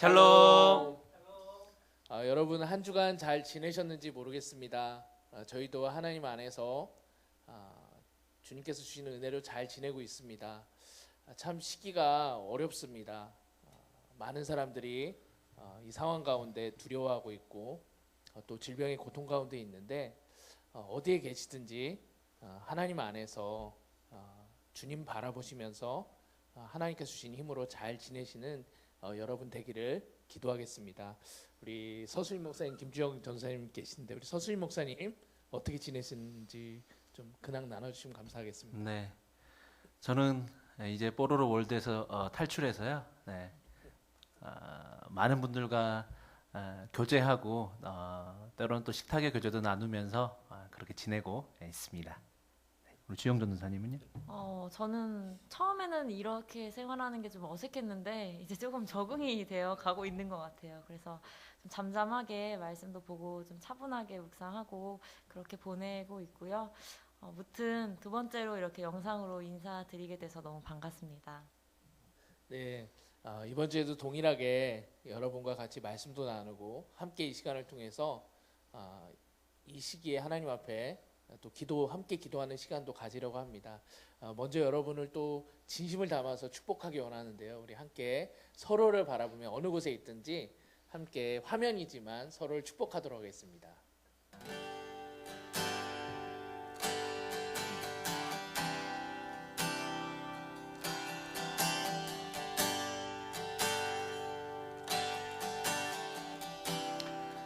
샬롬. 여러분 한 주간 잘 지내셨는지 모르겠습니다. 저희도 하나님 안에서 주님께서 주시는 은혜로 잘 지내고 있습니다. 참 시기가 어렵습니다. 많은 사람들이 이 상황 가운데 두려워하고 있고 또 질병의 고통 가운데 있는데 어디에 계시든지 하나님 안에서 주님 바라보시면서 하나님께서 주신 힘으로 잘 지내시는 여러분 되기를 기도하겠습니다. 우리 서수임 목사님, 김주영 전사님 계신데 우리 서수임 목사님 어떻게 지내시는지 좀 근황 나눠주시면 감사하겠습니다. 네, 저는 이제 뽀로로 월드에서 탈출해서요. 네, 많은 분들과 교제하고 때로는 또 식탁의 교제도 나누면서 그렇게 지내고 있습니다. 우리 주영 전도사님은요? 저는 처음에는 이렇게 생활하는 게 좀 어색했는데 이제 조금 적응이 되어 가고 있는 것 같아요. 그래서 좀 잠잠하게 말씀도 보고 좀 차분하게 묵상하고 그렇게 보내고 있고요. 무튼 두 번째로 이렇게 영상으로 인사드리게 돼서 너무 반갑습니다. 네, 이번 주에도 동일하게 여러분과 같이 말씀도 나누고 함께 이 시간을 통해서 이 시기에 하나님 앞에 또 함께 기도하는 시간도 가지려고 합니다. 먼저 여러분을 또 진심을 담아서 축복하기 원하는데요. 우리 함께 서로를 바라보며 어느 곳에 있든지 함께 화면이지만 서로를 축복하도록 하겠습니다.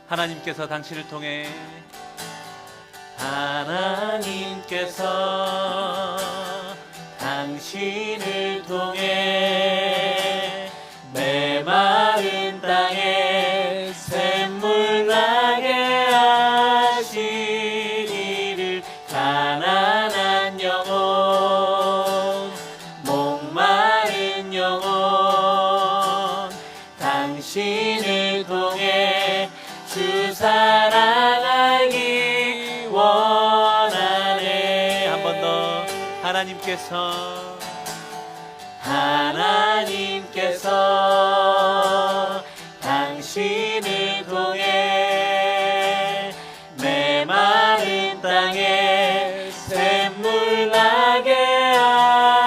하나님께서 당신을 통해 하나님께서 당신을 통해 메마른 땅에 샘물 나게 하시기를 가난한 영혼 목마른 영혼 당신을 통해 주 사랑 알기 원하네. 한 번 더. 하나님께서 당신을 통해 메마른 땅에 샘물 나게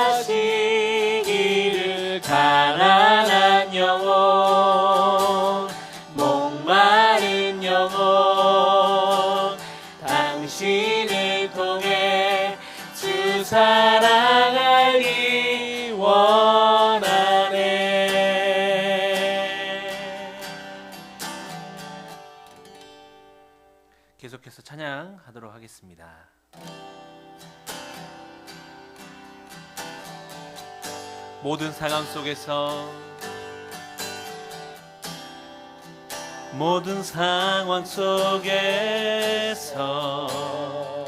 하시기를 가난한 영혼 목마른 영혼 당신을 통해 주 사랑 알기 원하네. 계속해서 찬양하도록 하겠습니다. 모든 상황 속에서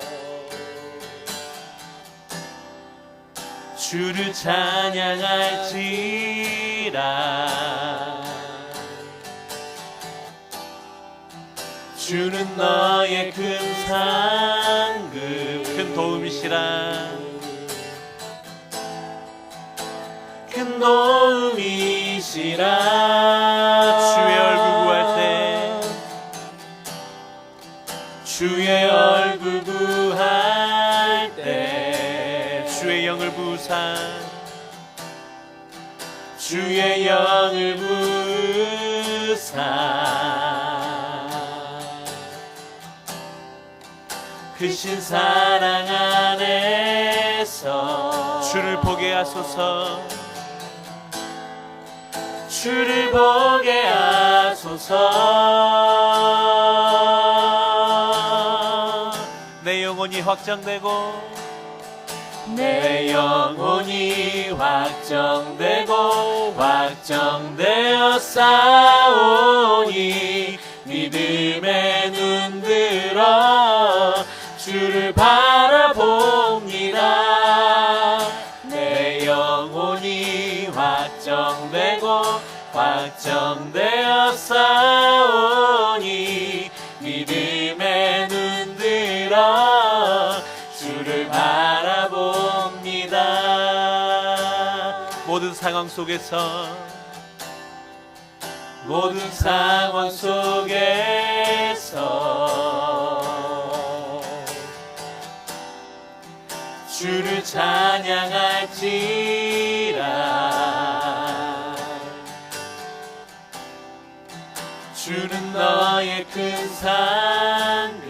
주를 찬양할지라. 주는 너의 큰 상급 큰 도움이시라. 큰 도움이시라. 주의 얼굴 구할 때 주의 얼굴 구할 때 주의 영을 부사 주의 영을 부사 크신 사랑 안에서 주를 보게 하소서. 주를 보게 하소서. 내 영혼이 확장되고 내 영혼이 확정되어 싸우니 믿음에 눈들어 주를 바라봅니다. 내 영혼이 확정되어 싸우니 믿음에 눈들어 주를 바라봅니다. 모든 상황 속에서 모든 상황 속에서 주를 찬양할지라. 주는 너의 큰 상급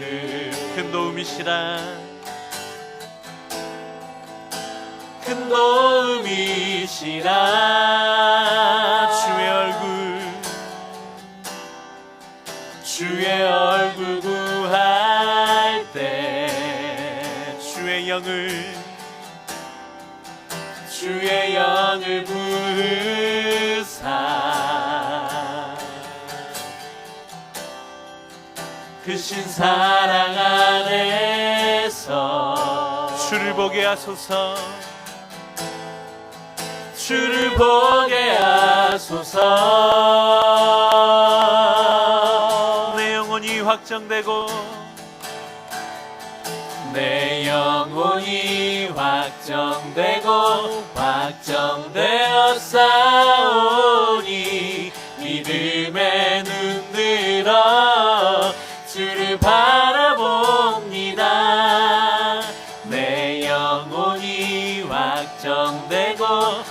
큰 도움이시라. 큰 도움이시라. 주의 얼굴 구할 때 주의 영을 부으사 크신 사랑 안에서 주를 보게 하소서. 주를 보게 하소서. 내 영혼이 확정되고 내 영혼이 확정되어 싸우니 믿음에 눈들어 주를 바라봅니다. 내 영혼이 확정되어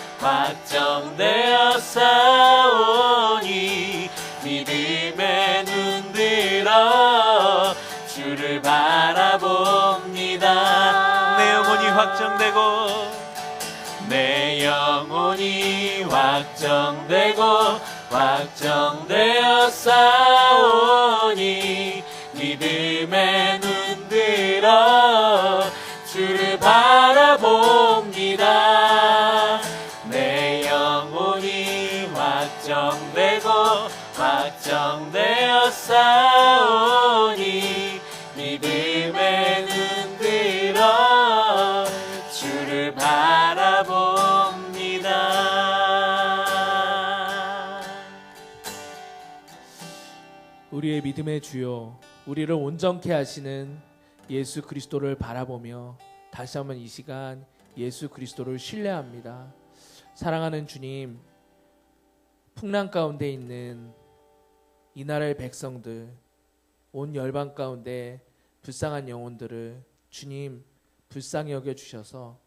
싸우니 믿음에 눈들어 주를 바라봅니다. 내 영혼이 확정되어 싸우니 믿음에 눈들어 주를 바라봅니다. 내 영혼이 확정되어 싸우니 믿음에 눈들어 주를 바라봅니다. 우리의 믿음의 주요, 우리를 온전케 하시는 예수 그리스도를 바라보며 다시 한번 이 시간 예수 그리스도를 신뢰합니다. 사랑하는 주님, 풍랑 가운데 있는 이 나라의 백성들, 온 열방 가운데 불쌍한 영혼들을 주님 불쌍히 여겨주셔서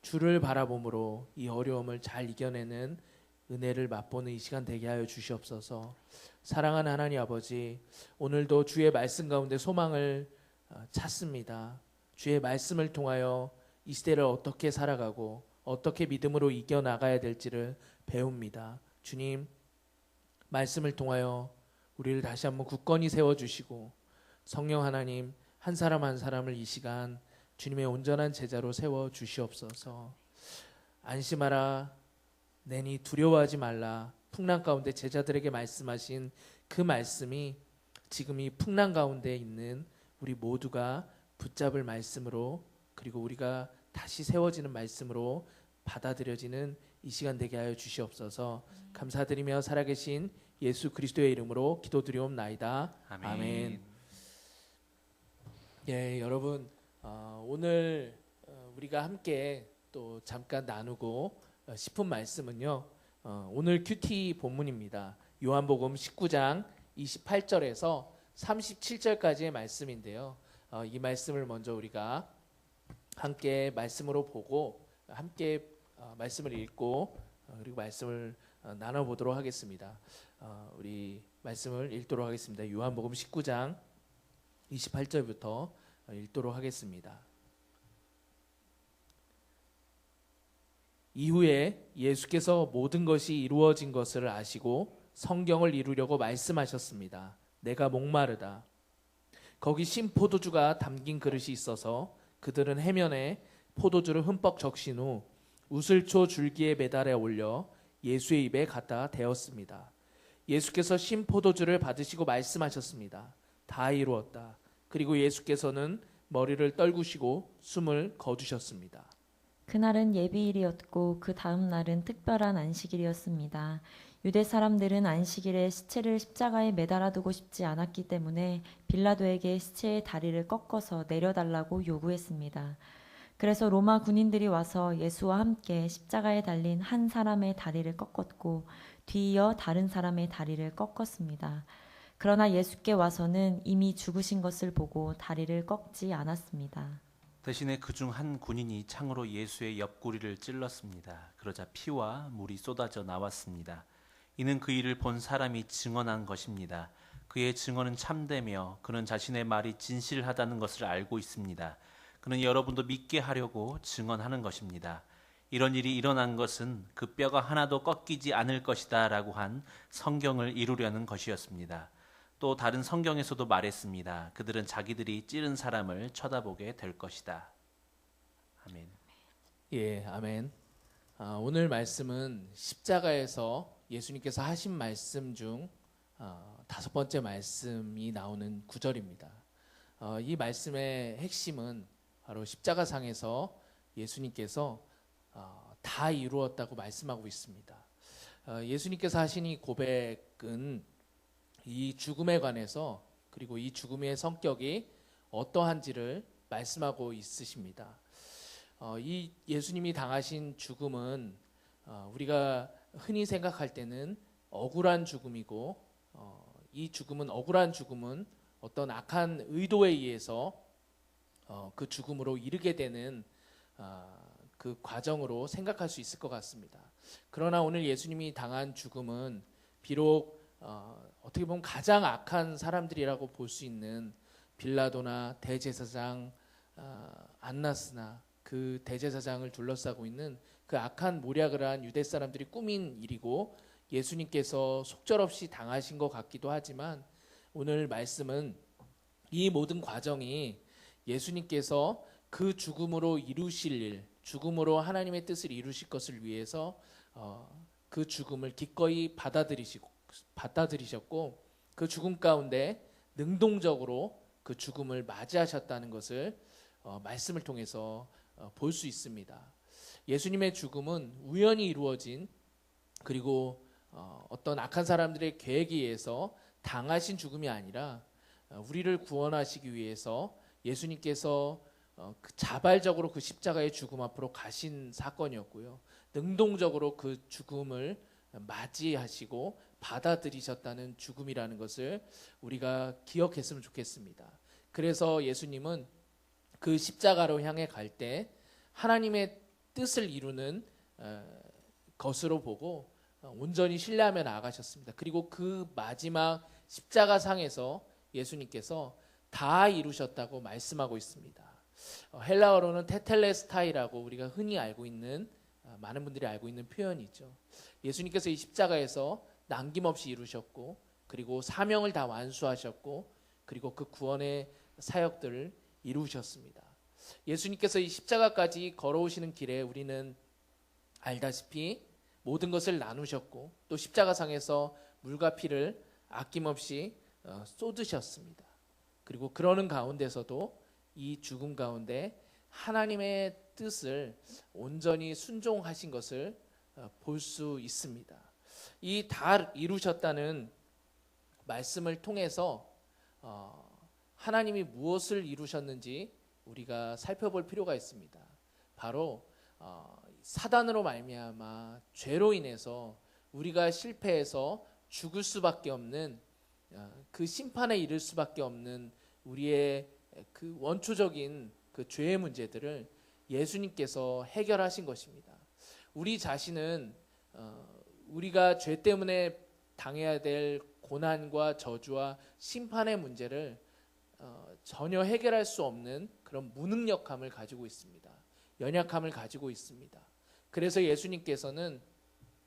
주를 바라봄으로 이 어려움을 잘 이겨내는 은혜를 맛보는 이 시간 되게 하여 주시옵소서. 사랑하는 하나님 아버지, 오늘도 주의 말씀 가운데 소망을 찾습니다. 주의 말씀을 통하여 이 시대를 어떻게 살아가고 어떻게 믿음으로 이겨나가야 될지를 배웁니다. 주님, 말씀을 통하여 우리를 다시 한번 굳건히 세워주시고 성령 하나님 한 사람 한 사람을 이 시간 주님의 온전한 제자로 세워주시옵소서. 안심하라, 내니 두려워하지 말라. 풍랑 가운데 제자들에게 말씀하신 그 말씀이 지금 이 풍랑 가운데 있는 우리 모두가 붙잡을 말씀으로, 그리고 우리가 다시 세워지는 말씀으로 받아들여지는 이 시간 되게 하여 주시옵소서. 감사드리며 살아계신 예수 그리스도의 이름으로 기도드리옵나이다. 아멘. 예, 여러분, 오늘 우리가 함께 또 잠깐 나누고 싶은 말씀은요, 오늘 큐티 본문입니다. 요한복음 19장 28절에서 37절까지의 말씀인데요. 이 말씀을 먼저 우리가 함께 말씀으로 보고 함께 말씀을 읽고 그리고 말씀을 나눠보도록 하겠습니다. 우리 말씀을 읽도록 하겠습니다. 요한복음 19장 28절부터 읽도록 하겠습니다. 이후에 예수께서 모든 것이 이루어진 것을 아시고 성경을 이루려고 말씀하셨습니다. 내가 목마르다. 거기 신 포도주가 담긴 그릇이 있어서 그들은 해면에 포도주를 흠뻑 적신 후 우슬초 줄기에 매달아 올려 예수의 입에 갖다 대었습니다. 예수께서 신 포도주를 받으시고 말씀하셨습니다. 다 이루었다. 그리고 예수께서는 머리를 떨구시고 숨을 거두셨습니다. 그날은 예비일이었고 그 다음 날은 특별한 안식일이었습니다. 유대 사람들은 안식일에 시체를 십자가에 매달아두고 싶지 않았기 때문에 빌라도에게 시체의 다리를 꺾어서 내려달라고 요구했습니다. 그래서 로마 군인들이 와서 예수와 함께 십자가에 달린 한 사람의 다리를 꺾었고 뒤이어 다른 사람의 다리를 꺾었습니다. 그러나 예수께 와서는 이미 죽으신 것을 보고 다리를 꺾지 않았습니다. 대신에 그중 한 군인이 창으로 예수의 옆구리를 찔렀습니다. 그러자 피와 물이 쏟아져 나왔습니다. 이는 그 일을 본 사람이 증언한 것입니다. 그의 증언은 참되며 그는 자신의 말이 진실하다는 것을 알고 있습니다. 그는 여러분도 믿게 하려고 증언하는 것입니다. 이런 일이 일어난 것은 그 뼈가 하나도 꺾이지 않을 것이다 라고 한 성경을 이루려는 것이었습니다. 또 다른 성경에서도 말했습니다. 그들은 자기들이 찌른 사람을 쳐다보게 될 것이다. 아멘. 예, 아멘. 오늘 말씀은 십자가에서 예수님께서 하신 말씀 중 5번째 말씀이 나오는 구절입니다. 이 말씀의 핵심은 바로 십자가상에서 예수님께서 다 이루었다고 말씀하고 있습니다. 예수님께서 하신 이 고백은 이 죽음에 관해서 그리고 이 죽음의 성격이 어떠한지를 말씀하고 있으십니다. 이 예수님이 당하신 죽음은 우리가 흔히 생각할 때는 억울한 죽음이고 이 죽음은 억울한 죽음은 어떤 악한 의도에 의해서 그 죽음으로 이르게 되는 그 과정으로 생각할 수 있을 것 같습니다. 그러나 오늘 예수님이 당한 죽음은 비록 어떻게 보면 가장 악한 사람들이라고 볼 수 있는 빌라도나 대제사장 안나스나 그 대제사장을 둘러싸고 있는 그 악한 모략을 한 유대 사람들이 꾸민 일이고 예수님께서 속절없이 당하신 것 같기도 하지만 오늘 말씀은 이 모든 과정이 예수님께서 그 죽음으로 이루실 일, 죽음으로 하나님의 뜻을 이루실 것을 위해서 그 죽음을 기꺼이 받아들이셨고 그 죽음 가운데 능동적으로 그 죽음을 맞이하셨다는 것을 말씀을 통해서 볼 수 있습니다. 예수님의 죽음은 우연히 이루어진 그리고 어떤 악한 사람들의 계획에 의해서 당하신 죽음이 아니라 우리를 구원하시기 위해서 예수님께서 자발적으로 그 십자가의 죽음 앞으로 가신 사건이었고요. 능동적으로 그 죽음을 맞이하시고 받아들이셨다는 죽음이라는 것을 우리가 기억했으면 좋겠습니다. 그래서 예수님은 그 십자가로 향해 갈 때 하나님의 뜻을 이루는 것으로 보고 온전히 신뢰하며 나아가셨습니다. 그리고 그 마지막 십자가상에서 예수님께서 다 이루셨다고 말씀하고 있습니다. 헬라어로는 테텔레스타이라고 우리가 흔히 알고 있는 많은 분들이 알고 있는 표현이죠. 예수님께서 이 십자가에서 남김없이 이루셨고 그리고 사명을 다 완수하셨고 그리고 그 구원의 사역들을 이루셨습니다. 예수님께서 이 십자가까지 걸어오시는 길에 우리는 알다시피 모든 것을 나누셨고 또 십자가상에서 물과 피를 아낌없이 쏟으셨습니다. 그리고 그러는 가운데서도 이 죽음 가운데 하나님의 뜻을 온전히 순종하신 것을 볼 수 있습니다. 이 다 이루셨다는 말씀을 통해서 하나님이 무엇을 이루셨는지 우리가 살펴볼 필요가 있습니다. 바로 사단으로 말미암아 죄로 인해서 우리가 실패해서 죽을 수밖에 없는 그 심판에 이를 수밖에 없는 우리의 그 원초적인 그 죄의 문제들을 예수님께서 해결하신 것입니다. 우리 자신은 우리가 죄 때문에 당해야 될 고난과 저주와 심판의 문제를 전혀 해결할 수 없는 그런 무능력함을 가지고 있습니다. 연약함을 가지고 있습니다. 그래서 예수님께서는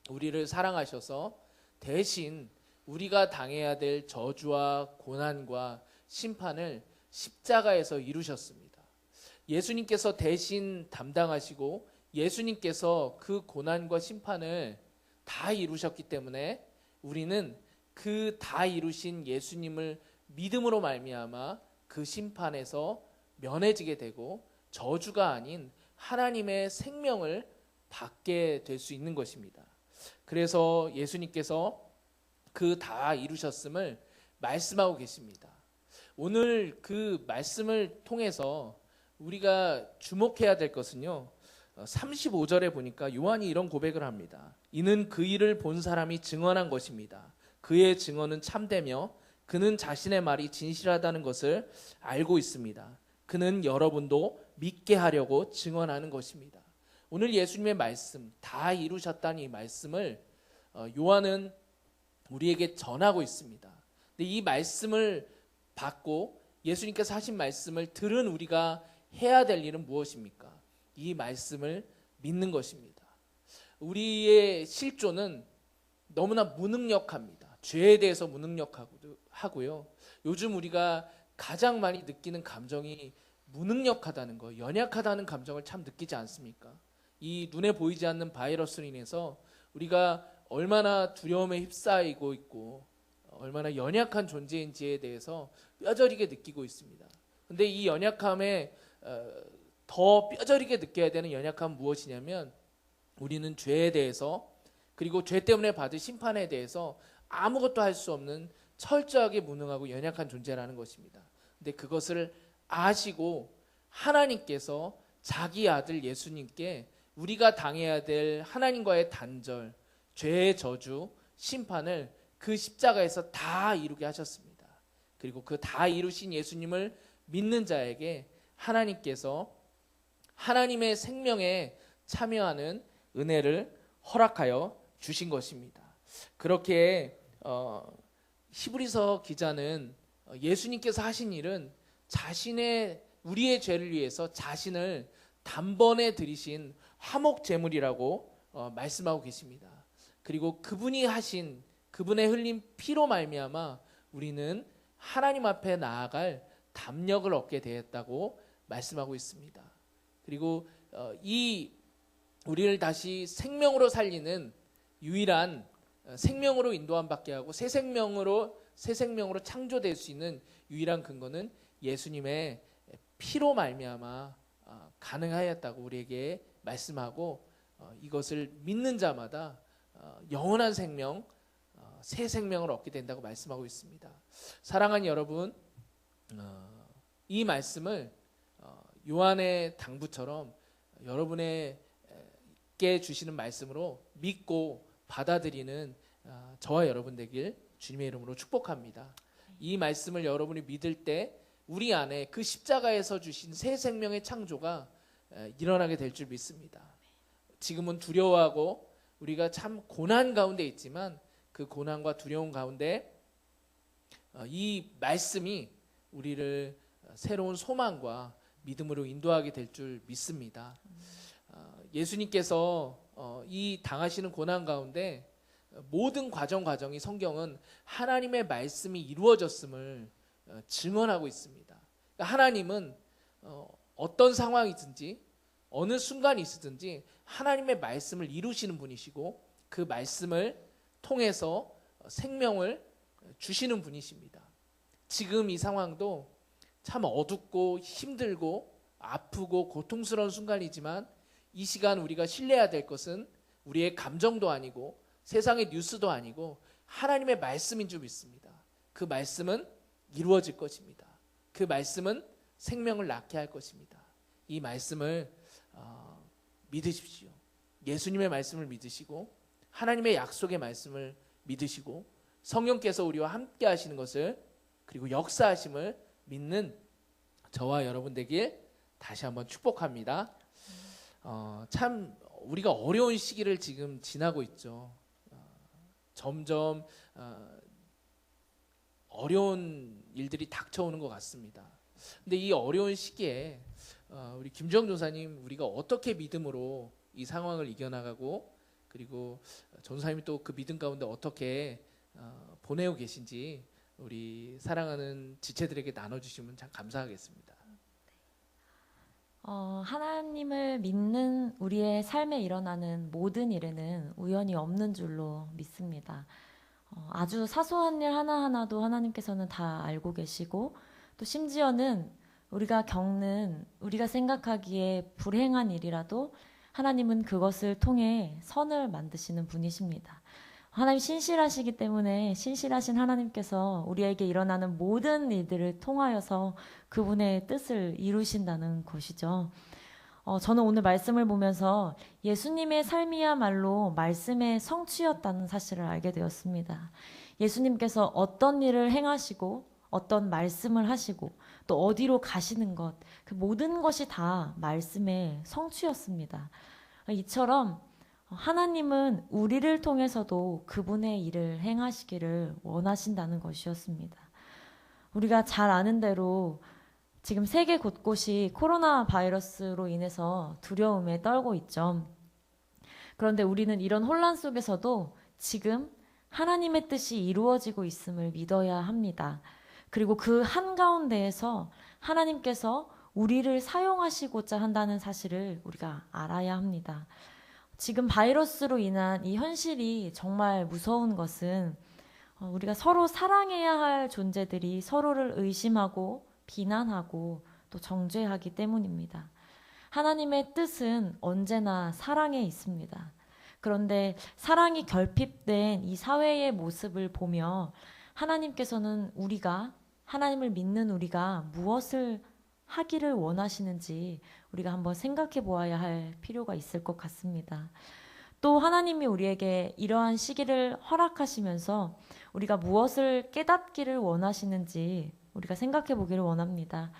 우리를 사랑하셔서 대신 우리가 당해야 될 저주와 고난과 심판을 십자가에서 이루셨습니다. 예수님께서 대신 담당하시고 예수님께서 그 고난과 심판을 다 이루셨기 때문에 우리는 그 다 이루신 예수님을 믿음으로 말미암아 그 심판에서 면해지게 되고 저주가 아닌 하나님의 생명을 받게 될 수 있는 것입니다. 그래서 예수님께서 그 다 이루셨음을 말씀하고 계십니다. 오늘 그 말씀을 통해서 우리가 주목해야 될 것은요. 35절에 보니까 요한이 이런 고백을 합니다. 이는 그 일을 본 사람이 증언한 것입니다. 그의 증언은 참되며 그는 자신의 말이 진실하다는 것을 알고 있습니다. 그는 여러분도 믿게 하려고 증언하는 것입니다. 오늘 예수님의 말씀, 다 이루셨다는 이 말씀을 요한은 우리에게 전하고 있습니다. 근데 이 말씀을 받고 예수님께서 하신 말씀을 들은 우리가 해야 될 일은 무엇입니까? 이 말씀을 믿는 것입니다. 우리의 실존은 너무나 무능력합니다. 죄에 대해서 무능력하고요. 요즘 우리가 가장 많이 느끼는 감정이 무능력하다는 거, 연약하다는 감정을 참 느끼지 않습니까? 이 눈에 보이지 않는 바이러스로 인해서 우리가 얼마나 두려움에 휩싸이고 있고 얼마나 연약한 존재인지에 대해서 뼈저리게 느끼고 있습니다. 근데 이 연약함에 더 뼈저리게 느껴야 되는 연약함은 무엇이냐면 우리는 죄에 대해서 그리고 죄 때문에 받을 심판에 대해서 아무것도 할 수 없는 철저하게 무능하고 연약한 존재라는 것입니다. 근데 그것을 아시고 하나님께서 자기 아들 예수님께 우리가 당해야 될 하나님과의 단절, 죄의 저주, 심판을 그 십자가에서 다 이루게 하셨습니다. 그리고 그 다 이루신 예수님을 믿는 자에게 하나님께서 하나님의 생명에 참여하는 은혜를 허락하여 주신 것입니다. 그렇게 히브리서 기자는 예수님께서 하신 일은 우리의 죄를 위해서 자신을 단번에 드리신 화목 제물이라고 말씀하고 계십니다. 그리고 그분의 흘린 피로 말미암아 우리는 하나님 앞에 나아갈 담력을 얻게 되었다고 말씀하고 있습니다. 그리고 이 우리를 다시 생명으로 살리는 유일한 생명으로 인도함 받게 하고 새 생명으로 창조될 수 있는 유일한 근거는 예수님의 피로 말미암아 가능하였다고 우리에게 말씀하고 이것을 믿는 자마다 영원한 생명, 새 생명을 얻게 된다고 말씀하고 있습니다. 사랑하는 여러분, 이 말씀을 요한의 당부처럼 여러분에게 주시는 말씀으로 믿고 받아들이는 저와 여러분 되길 주님의 이름으로 축복합니다. 이 말씀을 여러분이 믿을 때 우리 안에 그 십자가에서 주신 새 생명의 창조가 일어나게 될 줄 믿습니다. 지금은 두려워하고 우리가 참 고난 가운데 있지만 그 고난과 두려움 가운데 이 말씀이 우리를 새로운 소망과 믿음으로 인도하게 될 줄 믿습니다. 예수님께서 이 당하시는 고난 가운데 모든 과정이 성경은 하나님의 말씀이 이루어졌음을 증언하고 있습니다. 하나님은 어떤 상황이든지 어느 순간이 있든지 하나님의 말씀을 이루시는 분이시고 그 말씀을 통해서 생명을 주시는 분이십니다. 지금 이 상황도 참 어둡고 힘들고 아프고 고통스러운 순간이지만 이 시간 우리가 신뢰해야 될 것은 우리의 감정도 아니고 세상의 뉴스도 아니고 하나님의 말씀인 줄 믿습니다. 그 말씀은 이루어질 것입니다. 그 말씀은 생명을 낳게 할 것입니다. 이 말씀을 믿으십시오. 예수님의 말씀을 믿으시고 하나님의 약속의 말씀을 믿으시고 성령께서 우리와 함께 하시는 것을 그리고 역사하심을 믿는 저와 여러분 되길 다시 한번 축복합니다. 참 우리가 어려운 시기를 지금 지나고 있죠. 점점 어려운 일들이 닥쳐오는 것 같습니다. 근데 이 어려운 시기에 우리 김주영 전사님 우리가 어떻게 믿음으로 이 상황을 이겨나가고 그리고 전사님이 또 그 믿음 가운데 어떻게 보내고 계신지 우리 사랑하는 지체들에게 나눠주시면 참 감사하겠습니다. 하나님을 믿는 우리의 삶에 일어나는 모든 일에는 우연이 없는 줄로 믿습니다. 아주 사소한 일 하나하나도 하나님께서는 다 알고 계시고 또 심지어는 우리가 생각하기에 불행한 일이라도 하나님은 그것을 통해 선을 만드시는 분이십니다. 하나님 신실하시기 때문에 신실하신 하나님께서 우리에게 일어나는 모든 일들을 통하여서 그분의 뜻을 이루신다는 것이죠. 저는 오늘 말씀을 보면서 예수님의 삶이야말로 말씀의 성취였다는 사실을 알게 되었습니다. 예수님께서 어떤 일을 행하시고 어떤 말씀을 하시고 또 어디로 가시는 것, 그 모든 것이 다 말씀의 성취였습니다. 이처럼 하나님은 우리를 통해서도 그분의 일을 행하시기를 원하신다는 것이었습니다. 우리가 잘 아는 대로 지금 세계 곳곳이 코로나 바이러스로 인해서 두려움에 떨고 있죠. 그런데 우리는 이런 혼란 속에서도 지금 하나님의 뜻이 이루어지고 있음을 믿어야 합니다. 그리고 그 한가운데에서 하나님께서 우리를 사용하시고자 한다는 사실을 우리가 알아야 합니다. 지금 바이러스로 인한 이 현실이 정말 무서운 것은 우리가 서로 사랑해야 할 존재들이 서로를 의심하고 비난하고 또 정죄하기 때문입니다. 하나님의 뜻은 언제나 사랑에 있습니다. 그런데 사랑이 결핍된 이 사회의 모습을 보며 하나님께서는 하나님을 믿는 우리가 무엇을 하기를 원하시는지 우리가 한번 생각해 보아야 할 필요가 있을 것 같습니다. 또 하나님이 우리에게 이러한 시기를 허락하시면서 우리가 무엇을 깨닫기를 원하시는지 우리가 생각해 보기를 원합니다.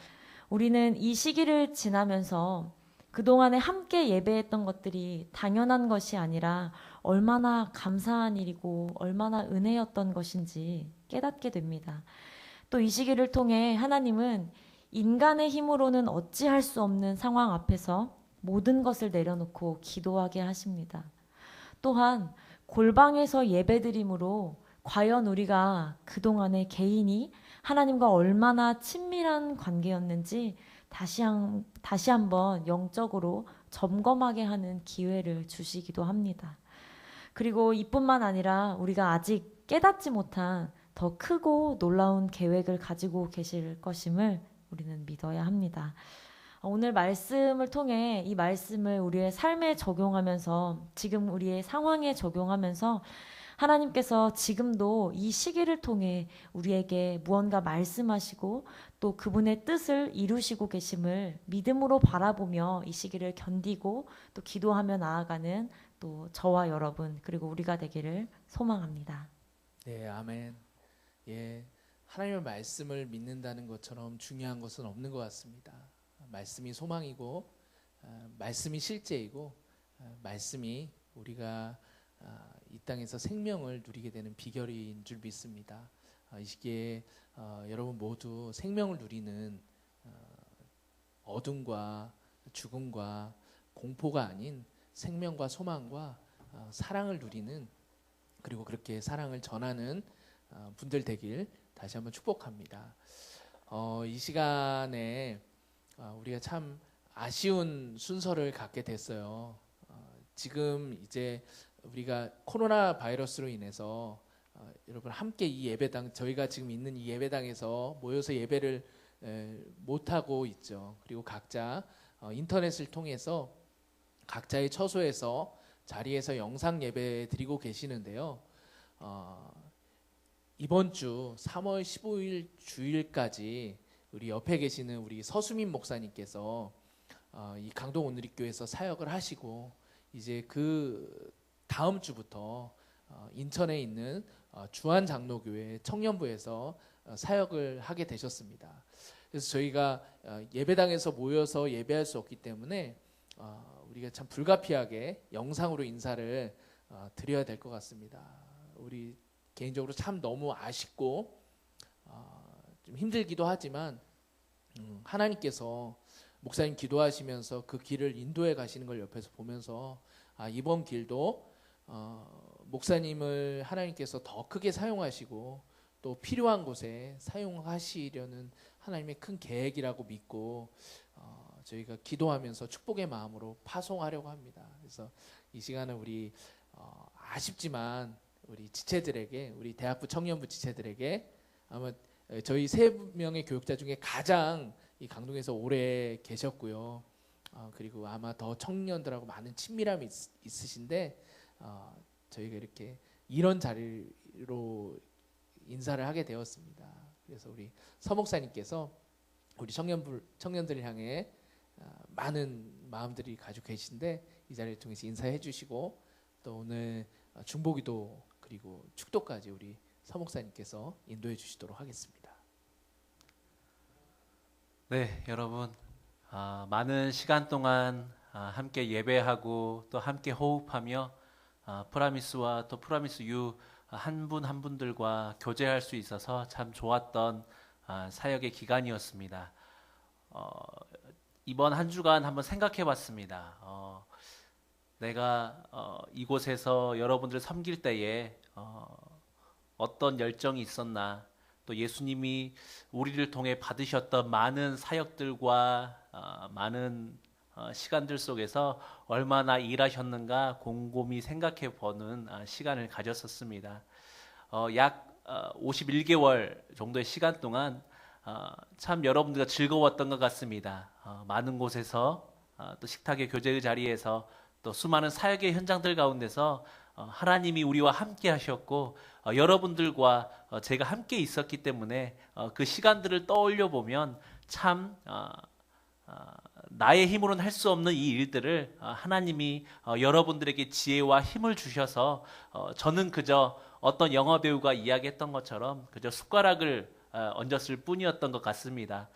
우리는 이 시기를 지나면서 그동안에 함께 예배했던 것들이 당연한 것이 아니라 얼마나 감사한 일이고 얼마나 은혜였던 것인지 깨닫게 됩니다. 또 이 시기를 통해 하나님은 인간의 힘으로는 어찌할 수 없는 상황 앞에서 모든 것을 내려놓고 기도하게 하십니다. 또한 골방에서 예배드림으로 과연 우리가 그동안의 개인이 하나님과 얼마나 친밀한 관계였는지 다시 한번 영적으로 점검하게 하는 기회를 주시기도 합니다. 그리고 이뿐만 아니라 우리가 아직 깨닫지 못한 더 크고 놀라운 계획을 가지고 계실 것임을 우리는 믿어야 합니다. 오늘 말씀을 통해 이 말씀을 우리의 삶에 적용하면서 지금 우리의 상황에 적용하면서 하나님께서 지금도 이 시기를 통해 우리에게 무언가 말씀하시고 또 그분의 뜻을 이루시고 계심을 믿음으로 바라보며 이 시기를 견디고 또 기도하며 나아가는 또 저와 여러분 그리고 우리가 되기를 소망합니다. 네, 아멘. 예, 하나님의 말씀을 믿는다는 것처럼 중요한 것은 없는 것 같습니다. 말씀이 소망이고 말씀이 실제이고 말씀이 우리가 이 땅에서 생명을 누리게 되는 비결인 줄 믿습니다. 이 시기에 여러분 모두 생명을 누리는 어둠과 죽음과 공포가 아닌 생명과 소망과 사랑을 누리는 그리고 그렇게 사랑을 전하는 분들 되길 다시 한번 축복합니다. 이 시간에 우리가 참 아쉬운 순서를 갖게 됐어요. 지금 이제 우리가 코로나 바이러스로 인해서 여러분 함께 이 예배당 저희가 지금 있는 이 예배당에서 모여서 예배를 못 하고 있죠. 그리고 각자 인터넷을 통해서 각자의 처소에서 자리에서 영상 예배 드리고 계시는데요. 이번 주 3월 15일 주일까지 우리 옆에 계시는 우리 서수민 목사님께서 이 강동 온누리교회에서 사역을 하시고 이제 그 다음 주부터 인천에 있는 주한 장로교회 청년부에서 사역을 하게 되셨습니다. 그래서 저희가 예배당에서 모여서 예배할 수 없기 때문에 우리가 참 불가피하게 영상으로 인사를 드려야 될 것 같습니다. 우리 개인적으로 참 너무 아쉽고 좀 힘들기도 하지만 하나님께서 목사님 기도하시면서 그 길을 인도해 가시는 걸 옆에서 보면서 이번 길도 목사님을 하나님께서 더 크게 사용하시고 또 필요한 곳에 사용하시려는 하나님의 큰 계획이라고 믿고 저희가 기도하면서 축복의 마음으로 파송하려고 합니다. 그래서 이 시간은 우리 아쉽지만 우리 지체들에게 우리 대학부 청년부 지체들에게 아마 저희 3명의 교육자 중에 가장 이 강동에서 오래 계셨고요. 그리고 아마 더 청년들하고 많은 친밀함이 있으신데 저희가 이렇게 이런 자리로 인사를 하게 되었습니다. 그래서 우리 서 목사님께서 우리 청년들을 향해 많은 마음들이 가지고 계신데 이 자리를 통해서 인사해 주시고 또 오늘 중보기도 그리고 축도까지 우리 서목사님께서 인도해 주시도록 하겠습니다. 네, 여러분 많은 시간 동안 함께 예배하고 또 함께 호흡하며 프라미스와 또 프라미스 유 한 분 한 분들과 교제할 수 있어서 참 좋았던 사역의 기간이었습니다. 이번 한 주간 한번 생각해 봤습니다. 내가 이곳에서 여러분들을 섬길 때에 어떤 열정이 있었나, 또 예수님이 우리를 통해 받으셨던 많은 사역들과 많은 시간들 속에서 얼마나 일하셨는가 곰곰이 생각해 보는 시간을 가졌었습니다. 약 51개월 정도의 시간 동안 참 여러분들과 즐거웠던 것 같습니다. 많은 곳에서 또 식탁의 교제의 자리에서 또 수많은 사역의 현장들 가운데서 하나님이 우리와 함께 하셨고 여러분들과 제가 함께 있었기 때문에 그 시간들을 떠올려 보면 참 나의 힘으로는 할 수 없는 이 일들을 하나님이 여러분들에게 지혜와 힘을 주셔서 저는 그저 어떤 영화 배우가 이야기했던 것처럼 그저 숟가락을 얹었을 뿐이었던 것 같습니다.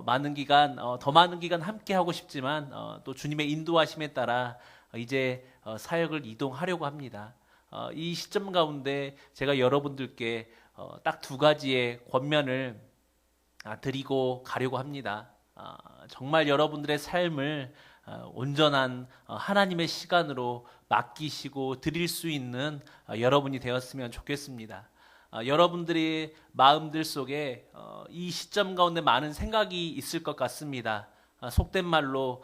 많은 기간 더 많은 기간 함께 하고 싶지만 또 주님의 인도하심에 따라 이제 사역을 이동하려고 합니다. 이 시점 가운데 제가 여러분들께 딱 두 가지의 권면을 드리고 가려고 합니다. 정말 여러분들의 삶을 온전한 하나님의 시간으로 맡기시고 드릴 수 있는 여러분이 되었으면 좋겠습니다. 여러분들의 마음들 속에 이 시점 가운데 많은 생각이 있을 것 같습니다. 속된 말로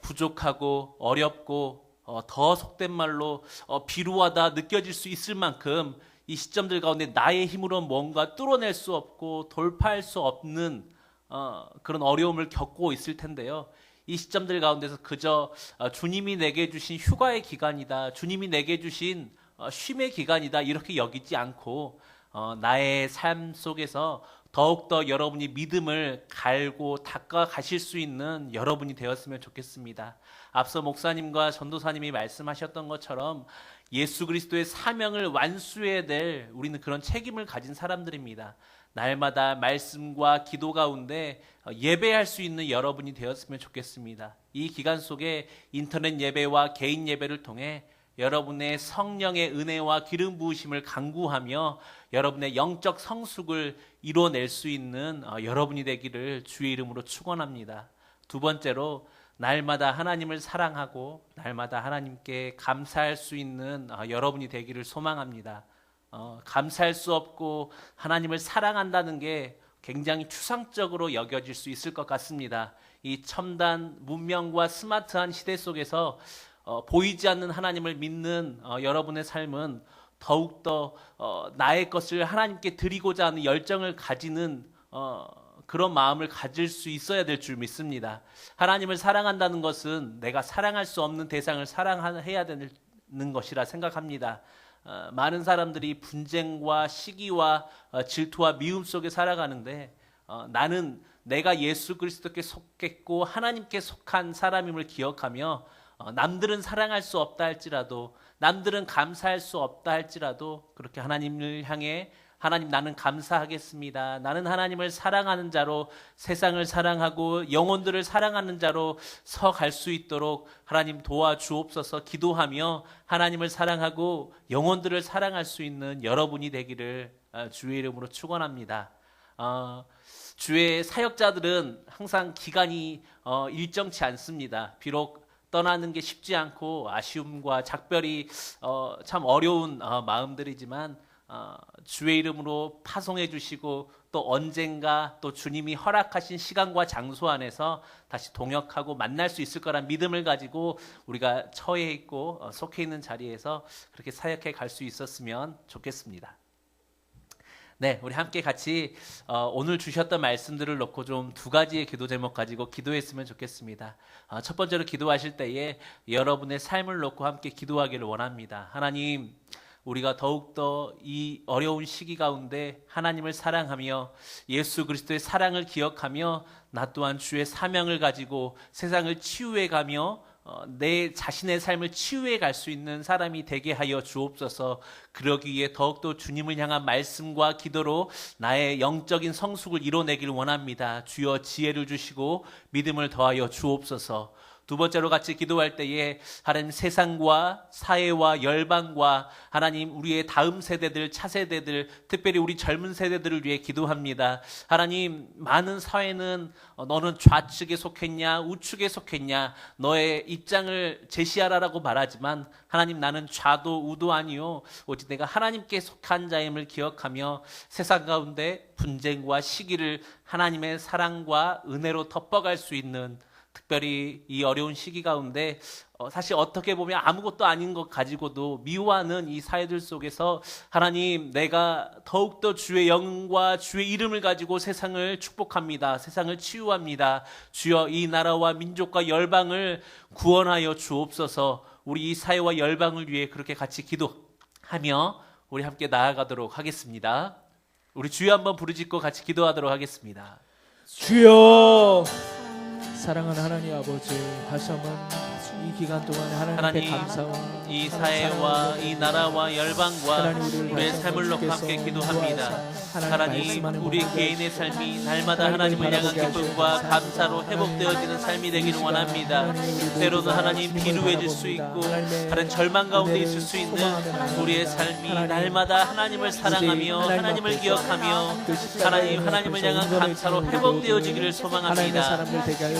부족하고 어렵고 더 속된 말로 비루하다 느껴질 수 있을 만큼 이 시점들 가운데 나의 힘으로 뭔가 뚫어낼 수 없고 돌파할 수 없는 그런 어려움을 겪고 있을 텐데요. 이 시점들 가운데서 그저 주님이 내게 주신 휴가의 기간이다, 주님이 내게 주신 쉼의 기간이다 이렇게 여기지 않고 나의 삶 속에서 더욱더 여러분이 믿음을 갈고 닦아 가실 수 있는 여러분이 되었으면 좋겠습니다. 앞서 목사님과 전도사님이 말씀하셨던 것처럼 예수 그리스도의 사명을 완수해야 될 우리는 그런 책임을 가진 사람들입니다. 날마다 말씀과 기도 가운데 예배할 수 있는 여러분이 되었으면 좋겠습니다. 이 기간 속에 인터넷 예배와 개인 예배를 통해 여러분의 성령의 은혜와 기름 부으심을 간구하며 여러분의 영적 성숙을 이뤄낼 수 있는 여러분이 되기를 주의 이름으로 축원합니다. 두 번째로 날마다 하나님을 사랑하고 날마다 하나님께 감사할 수 있는 여러분이 되기를 소망합니다. 감사할 수 없고 하나님을 사랑한다는 게 굉장히 추상적으로 여겨질 수 있을 것 같습니다. 이 첨단 문명과 스마트한 시대 속에서 보이지 않는 하나님을 믿는 여러분의 삶은 더욱더 나의 것을 하나님께 드리고자 하는 열정을 가지는 그런 마음을 가질 수 있어야 될 줄 믿습니다. 하나님을 사랑한다는 것은 내가 사랑할 수 없는 대상을 사랑해야 되는 것이라 생각합니다. 많은 사람들이 분쟁과 시기와 질투와 미움 속에 살아가는데 나는 내가 예수 그리스도께 속했고 하나님께 속한 사람임을 기억하며 남들은 사랑할 수 없다 할지라도 남들은 감사할 수 없다 할지라도 그렇게 하나님을 향해 하나님 나는 감사하겠습니다. 나는 하나님을 사랑하는 자로 세상을 사랑하고 영혼들을 사랑하는 자로 서갈 수 있도록 하나님 도와주옵소서 기도하며 하나님을 사랑하고 영혼들을 사랑할 수 있는 여러분이 되기를 주의 이름으로 축원합니다. 주의 사역자들은 항상 기간이 일정치 않습니다. 비록 떠나는 게 쉽지 않고 아쉬움과 작별이 참 어려운 마음들이지만 주의 이름으로 파송해 주시고 또 언젠가 또 주님이 허락하신 시간과 장소 안에서 다시 동역하고 만날 수 있을 거란 믿음을 가지고 우리가 처해 있고 속해 있는 자리에서 그렇게 사역해 갈 수 있었으면 좋겠습니다. 네, 우리 함께 같이 오늘 주셨던 말씀들을 놓고 좀 두 가지의 기도 제목 가지고 기도했으면 좋겠습니다. 첫 번째로 기도하실 때에 여러분의 삶을 놓고 함께 기도하기를 원합니다. 하나님, 우리가 더욱더 이 어려운 시기 가운데 하나님을 사랑하며 예수 그리스도의 사랑을 기억하며 나 또한 주의 사명을 가지고 세상을 치유해 가며 내 자신의 삶을 치유해 갈 수 있는 사람이 되게 하여 주옵소서. 그러기 위해 더욱더 주님을 향한 말씀과 기도로 나의 영적인 성숙을 이뤄내길 원합니다. 주여 지혜를 주시고 믿음을 더하여 주옵소서. 두 번째로 같이 기도할 때에 하나님 세상과 사회와 열방과 하나님 우리의 다음 세대들, 차세대들, 특별히 우리 젊은 세대들을 위해 기도합니다. 하나님 많은 사회는 너는 좌측에 속했냐 우측에 속했냐 너의 입장을 제시하라라고 말하지만 하나님 나는 좌도 우도 아니요 오직 내가 하나님께 속한 자임을 기억하며 세상 가운데 분쟁과 시기를 하나님의 사랑과 은혜로 덮어갈 수 있는 특별히 이 어려운 시기 가운데 사실 어떻게 보면 아무것도 아닌 것 가지고도 미워하는 이 사회들 속에서 하나님 내가 더욱더 주의 영과 주의 이름을 가지고 세상을 축복합니다. 세상을 치유합니다. 주여 이 나라와 민족과 열방을 구원하여 주옵소서. 우리 이 사회와 열방을 위해 그렇게 같이 기도하며 우리 함께 나아가도록 하겠습니다. 우리 주여 한번 부르짖고 같이 기도하도록 하겠습니다. 주여 사랑하는 하나님 아버지, 다시 한번 이 기간 동안에 하나님께 하나님, 감사와 이 사회와 이 나라와 열방과 우리의 삶을 놓고 함께 기도합니다. 하나님, 우리 개인의 삶이 날마다 하나님을 향한 기쁨과 감사로 회복되어지는 삶이 되기를 원합니다. 때로는 하나님 비루해질 수 있고 다른 절망 가운데 있을 수 있는 우리의 삶이 날마다 하나님을 사랑하며 하나님을 기억하며 하나님을 향한 감사로 회복되어지기를 소망합니다.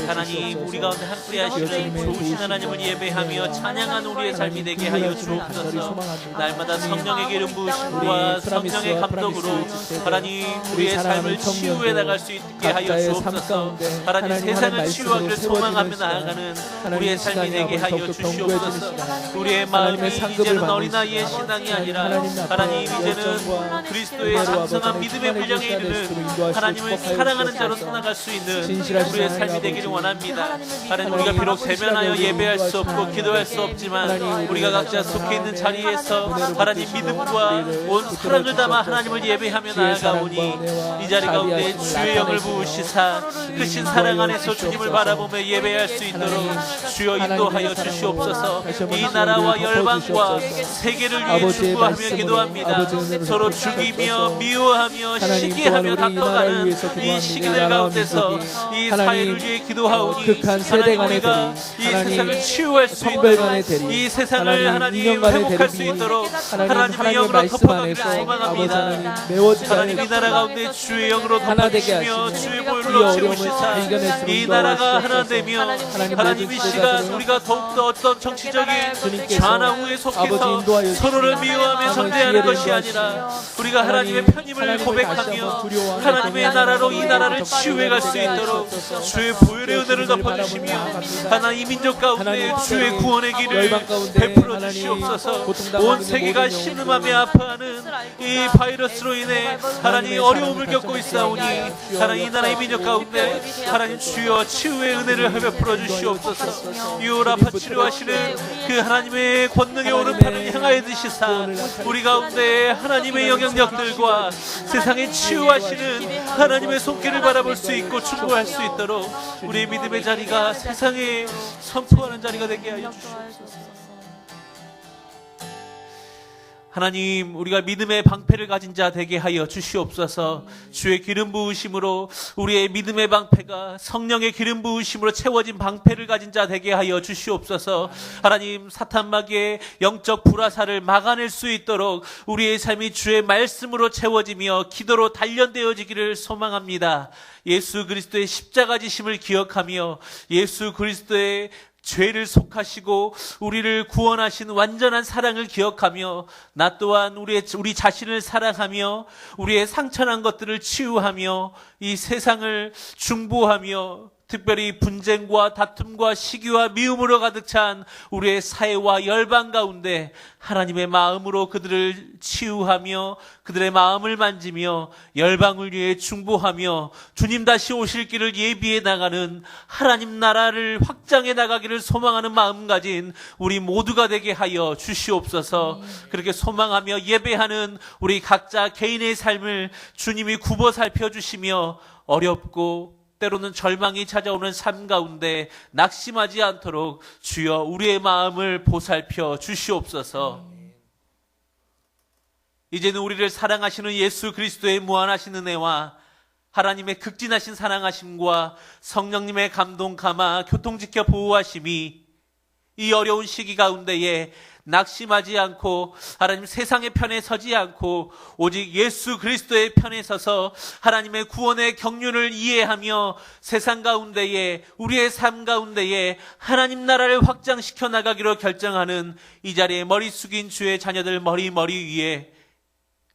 하나님, 우리 가운데 함께 하시는 좋으신 하나님을 예배하며 찬양하는 우리의 삶이 되게 하여 주옵소서. 날마다 성령의 기름 부으심과 성령의 감동으로 하나님 우리의 삶을 치유해 나갈 수 있게 하여 주옵소서. 하나님 세상을 치유하기를 소망하며 나아가는 우리의 삶이 되게 하여 주시옵소서. 우리의 마음이 이제는 어린아이의 신앙이 아니라 하나님 이제는 그리스도의 장성한 믿음의 분량에 이르는 하나님을 사랑하는 자로 나아갈 수 있는 우리의 삶이 되기를 원합니다. 하나님 우리가 비록 대면하여 예배할 수 없고 기도할 수 없지만 우리가 각자 속해 있는 자리에서 하나님 믿음과 온 사랑을 담아 하나님을 예배하며 나아가오니 이 자리 가운데 주의 영을 부으시사 크신 사랑 안에서 주님을 바라보며 예배할 수 있도록 주여 인도하여 주시옵소서. 이 나라와 열방과 세계를 위해 축구하며 기도합니다. 서로 죽이며 미워하며 시기하며 다퉈가는 이 시기들 가운데서 이 사회를 위해 기도하오니 하나님 우리가 이 세상을 치유할 수 있는 이 세상을 하나님 회복할 수 있도록 하나님의 영으로 덮어가기를 소망합니다. 하나님 이 나라 가운데 주의 영으로 덮어주시며 주의 보혈로 채우시사 이 나라가 하나 되며 하나님 이 시간 우리가 더욱더 어떤 정치적인 좌나우에 속해서 서로를 미워하며 정죄하는 것이 아니라 우리가 하나님의 편임을 고백하며 하나님의 나라로 이 나라를 치유해 갈 수 있도록 주의 보혈의 은혜를 덮어주시며 하나님 이 민족 가운데 주의 구원의 길을 베풀어 주시옵소서. 온 세계가 신음하며 아파하는 이 바이러스로 인해 하나님 어려움을 겪고 있사오니 하나님 이 나라의 민족 가운데 하나님 주여 치유의 은혜를 베풀어 주시옵소서. 유라파 치료하시는 그 하나님의 권능의 오른팔을 향하여 드시사 우리 가운데 하나님의 영향력들과 세상에 치유하시는 하나님의 손길을 바라볼 수 있고 충고할 수 있도록 우리의 믿음의 자리가 세상에 선포하는 자리가 되게 하여 주시옵소서. 하나님 우리가 믿음의 방패를 가진 자 되게 하여 주시옵소서. 주의 기름 부으심으로 우리의 믿음의 방패가 성령의 기름 부으심으로 채워진 방패를 가진 자 되게 하여 주시옵소서. 하나님 사탄 마귀의 영적 불화살을 막아낼 수 있도록 우리의 삶이 주의 말씀으로 채워지며 기도로 단련되어지기를 소망합니다. 예수 그리스도의 십자가 지심을 기억하며 예수 그리스도의 죄를 속하시고 우리를 구원하신 완전한 사랑을 기억하며 나 또한 우리 자신을 사랑하며 우리의 상처난 것들을 치유하며 이 세상을 중보하며 특별히 분쟁과 다툼과 시기와 미움으로 가득 찬 우리의 사회와 열방 가운데 하나님의 마음으로 그들을 치유하며 그들의 마음을 만지며 열방을 위해 중보하며 주님 다시 오실 길을 예비해 나가는 하나님 나라를 확장해 나가기를 소망하는 마음 가진 우리 모두가 되게 하여 주시옵소서. 그렇게 소망하며 예배하는 우리 각자 개인의 삶을 주님이 굽어 살펴주시며 어렵고 때로는 절망이 찾아오는 삶 가운데 낙심하지 않도록 주여 우리의 마음을 보살펴 주시옵소서. 이제는 우리를 사랑하시는 예수 그리스도의 무한하신 은혜와 하나님의 극진하신 사랑하심과 성령님의 감동 감화 교통지켜 보호하심이 이 어려운 시기 가운데에 낙심하지 않고 하나님 세상의 편에 서지 않고 오직 예수 그리스도의 편에 서서 하나님의 구원의 경륜을 이해하며 세상 가운데에 우리의 삶 가운데에 하나님 나라를 확장시켜 나가기로 결정하는 이 자리에 머리 숙인 주의 자녀들 머리 위에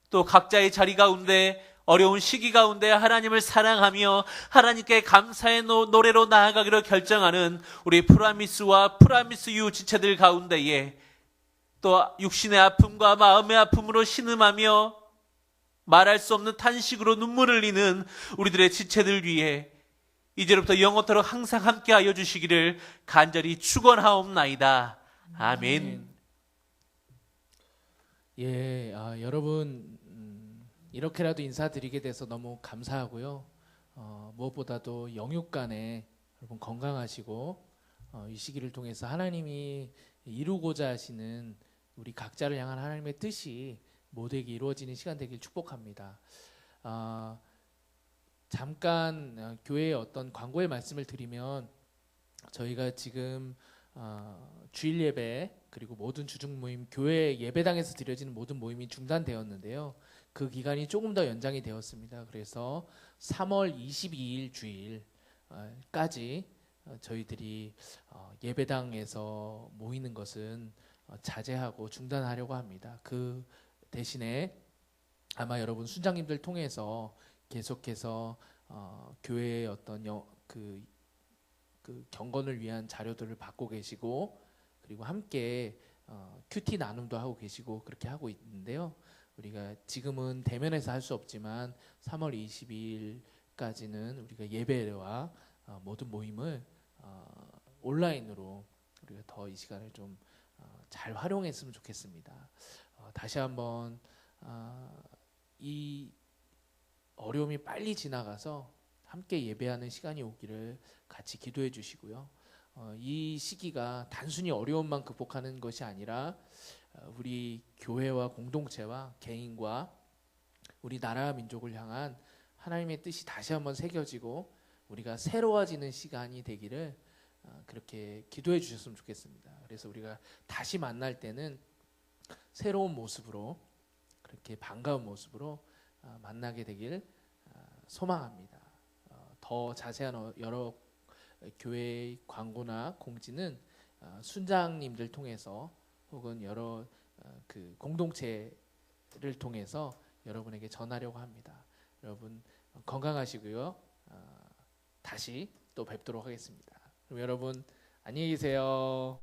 또 각자의 자리 가운데 어려운 시기 가운데 하나님을 사랑하며 하나님께 감사의 노래로 나아가기로 결정하는 우리 프라미스와 프라미스유 지체들 가운데에 또 육신의 아픔과 마음의 아픔으로 신음하며 말할 수 없는 탄식으로 눈물을 흘리는 우리들의 지체들 위해 이제부터 영원토록 항상 함께하여 주시기를 간절히 축원하옵나이다. 아멘. 예, 여러분 이렇게라도 인사드리게 돼서 너무 감사하고요. 무엇보다도 영육간에 여러분 건강하시고 이 시기를 통해서 하나님이 이루고자 하시는 우리 각자를 향한 하나님의 뜻이 모두에게 이루어지는 시간 되길 축복합니다. 잠깐 교회의 어떤 광고의 말씀을 드리면 저희가 지금 주일 예배 그리고 모든 주중 모임 교회 예배당에서 드려지는 모든 모임이 중단되었는데요. 그 기간이 조금 더 연장이 되었습니다. 그래서 3월 22일 주일까지 저희들이 예배당에서 모이는 것은 자제하고 중단하려고 합니다. 그 대신에 아마 여러분 순장님들 통해서 계속해서 교회의 어떤 그 경건을 위한 자료들을 받고 계시고 그리고 함께 큐티 나눔도 하고 계시고 그렇게 하고 있는데요. 우리가 지금은 대면에서 할 수 없지만 3월 22일까지는 우리가 예배와 모든 모임을 온라인으로 우리가 더 이 시간을 좀 잘 활용했으면 좋겠습니다. 다시 한번 이 어려움이 빨리 지나가서 함께 예배하는 시간이 오기를 같이 기도해 주시고요. 이 시기가 단순히 어려움만 극복하는 것이 아니라 우리 교회와 공동체와 개인과 우리 나라와 민족을 향한 하나님의 뜻이 다시 한번 새겨지고 우리가 새로워지는 시간이 되기를 그렇게 기도해 주셨으면 좋겠습니다. 그래서 우리가 다시 만날 때는 새로운 모습으로 그렇게 반가운 모습으로 만나게 되길 소망합니다. 더 자세한 여러 교회의 광고나 공지는 순장님들 통해서 혹은 여러 그 공동체를 통해서 여러분에게 전하려고 합니다. 여러분 건강하시고요. 다시 또 뵙도록 하겠습니다. 그럼 여러분 안녕히 계세요.